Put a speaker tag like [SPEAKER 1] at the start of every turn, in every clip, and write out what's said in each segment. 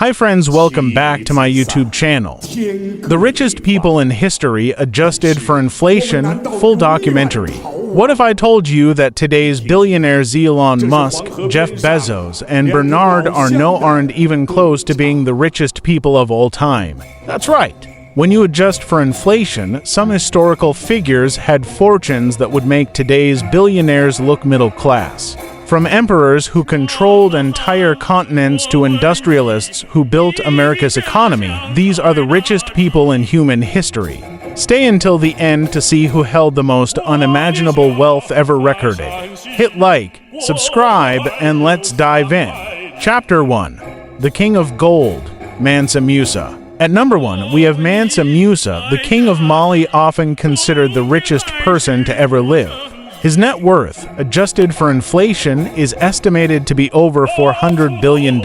[SPEAKER 1] Hi friends, welcome back to my YouTube channel. The richest people in history adjusted for inflation, full documentary. What if I told you that today's billionaires Elon Musk, Jeff Bezos, and Bernard Arnault aren't even close to being the richest people of all time? That's right. When you adjust for inflation, some historical figures had fortunes that would make today's billionaires look middle class. From emperors who controlled entire continents to industrialists who built America's economy, these are the richest people in human history. Stay until the end to see who held the most unimaginable wealth ever recorded. Hit like, subscribe, and let's dive in. Chapter 1. The King of Gold, Mansa Musa. At number 1, we have Mansa Musa, the king of Mali, often considered the richest person to ever live. His net worth, adjusted for inflation, is estimated to be over $400 billion.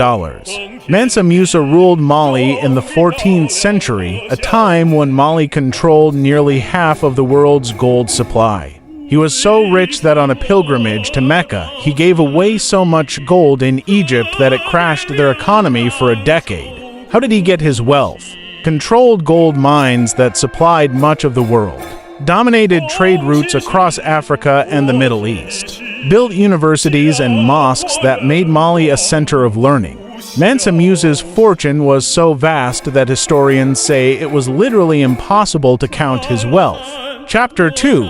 [SPEAKER 1] Mansa Musa ruled Mali in the 14th century, a time when Mali controlled nearly half of the world's gold supply. He was so rich that on a pilgrimage to Mecca, he gave away so much gold in Egypt that it crashed their economy for a decade. How did he get his wealth? Controlled gold mines that supplied much of the world. Dominated trade routes across Africa and the Middle East, built universities and mosques that made Mali a center of learning. Mansa Musa's fortune was so vast that historians say it was literally impossible to count his wealth. Chapter 2.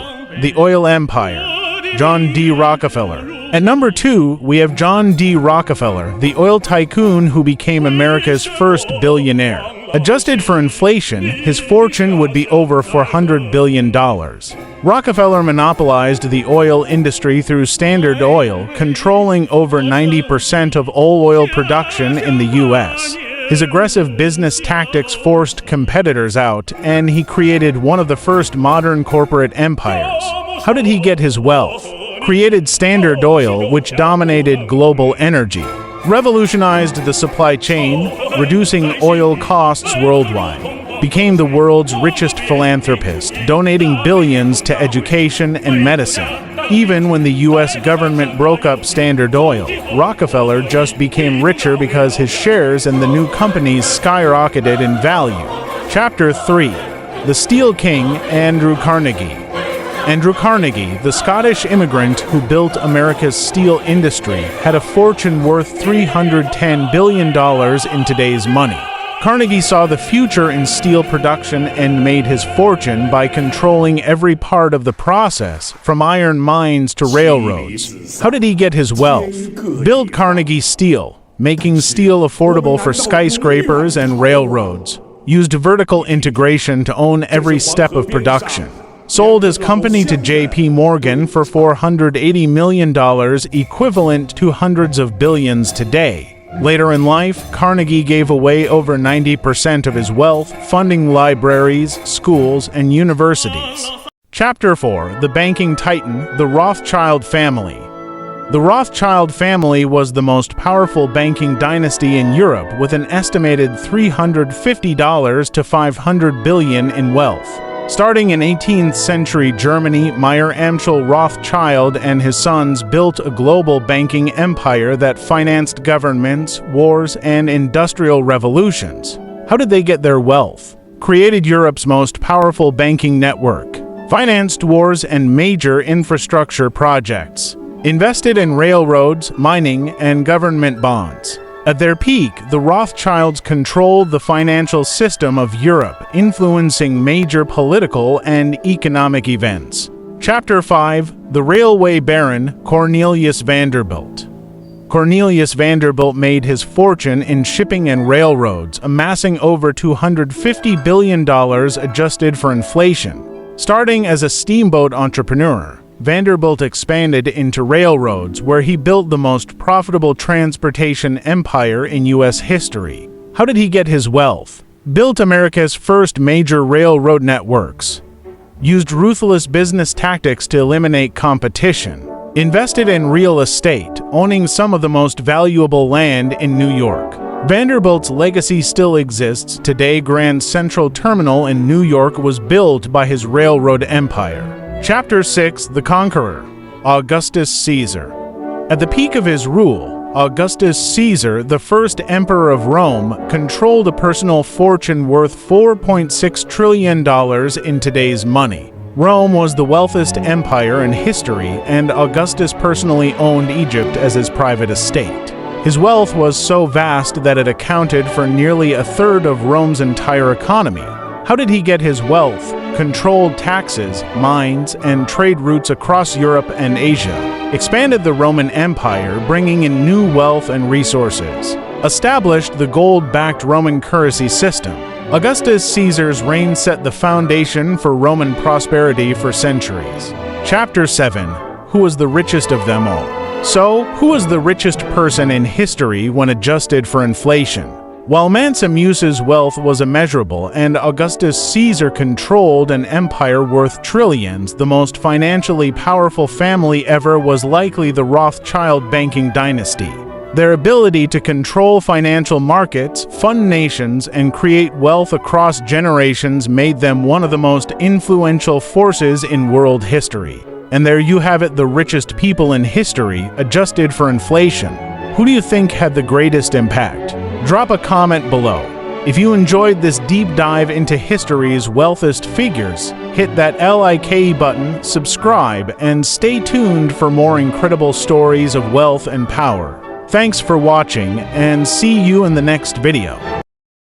[SPEAKER 1] The Oil Empire, John D. Rockefeller. At number 2, we have John D. Rockefeller, the oil tycoon who became America's first billionaire. Adjusted for inflation, his fortune would be over $400 billion. Rockefeller monopolized the oil industry through Standard Oil, controlling over 90% of all oil production in the U.S. His aggressive business tactics forced competitors out, and he created one of the first modern corporate empires. How did he get his wealth? Created Standard Oil, which dominated global energy. Revolutionized the supply chain, reducing oil costs worldwide. Became the world's richest philanthropist, donating billions to education and medicine. Even when the U.S. government broke up Standard Oil, Rockefeller just became richer because his shares in the new companies skyrocketed in value. Chapter 3. The Steel King, Andrew Carnegie. Andrew Carnegie, the Scottish immigrant who built America's steel industry, had a fortune worth $310 billion in today's money. Carnegie saw the future in steel production and made his fortune by controlling every part of the process, from iron mines to railroads. How did he get his wealth? Build Carnegie Steel, making steel affordable for skyscrapers and railroads. Used vertical integration to own every step of production. Sold his company to J.P. Morgan for $480 million, equivalent to hundreds of billions today. Later in life, Carnegie gave away over 90% of his wealth, funding libraries, schools, and universities. Chapter 4. The Banking Titan, the Rothschild Family. The Rothschild family was the most powerful banking dynasty in Europe, with an estimated $350 to $500 billion in wealth. Starting in 18th century Germany, Mayer Amschel Rothschild and his sons built a global banking empire that financed governments, wars, and industrial revolutions. How did they get their wealth? Created Europe's most powerful banking network. Financed wars and major infrastructure projects. Invested in railroads, mining, and government bonds. At their peak, the Rothschilds controlled the financial system of Europe, influencing major political and economic events. Chapter 5. The Railway Baron, Cornelius Vanderbilt. Cornelius Vanderbilt made his fortune in shipping and railroads, amassing over $250 billion adjusted for inflation. Starting as a steamboat entrepreneur, Vanderbilt expanded into railroads, where he built the most profitable transportation empire in U.S. history. How did he get his wealth? Built America's first major railroad networks. Used ruthless business tactics to eliminate competition. Invested in real estate, owning some of the most valuable land in New York. Vanderbilt's legacy still exists today. Grand Central Terminal in New York was built by his railroad empire. Chapter 6. The Conqueror, Augustus Caesar. At the peak of his rule, Augustus Caesar, the first emperor of Rome, controlled a personal fortune worth $4.6 trillion in today's money. Rome was the wealthiest empire in history, and Augustus personally owned Egypt as his private estate. His wealth was so vast that it accounted for nearly a third of Rome's entire economy. How did he get his wealth? Controlled taxes, mines, and trade routes across Europe and Asia, expanded the Roman Empire, bringing in new wealth and resources, established the gold-backed Roman currency system. Augustus Caesar's reign set the foundation for Roman prosperity for centuries. Chapter 7. Who was the richest of them all? So, who was the richest person in history when adjusted for inflation? While Mansa Musa's wealth was immeasurable and Augustus Caesar controlled an empire worth trillions, the most financially powerful family ever was likely the Rothschild banking dynasty. Their ability to control financial markets, fund nations, and create wealth across generations made them one of the most influential forces in world history. And there you have it, the richest people in history, adjusted for inflation. Who do you think had the greatest impact? Drop a comment below. If you enjoyed this deep dive into history's wealthiest figures, hit that like button, subscribe, and stay tuned for more incredible stories of wealth and power. Thanks for watching, and see you in the next video.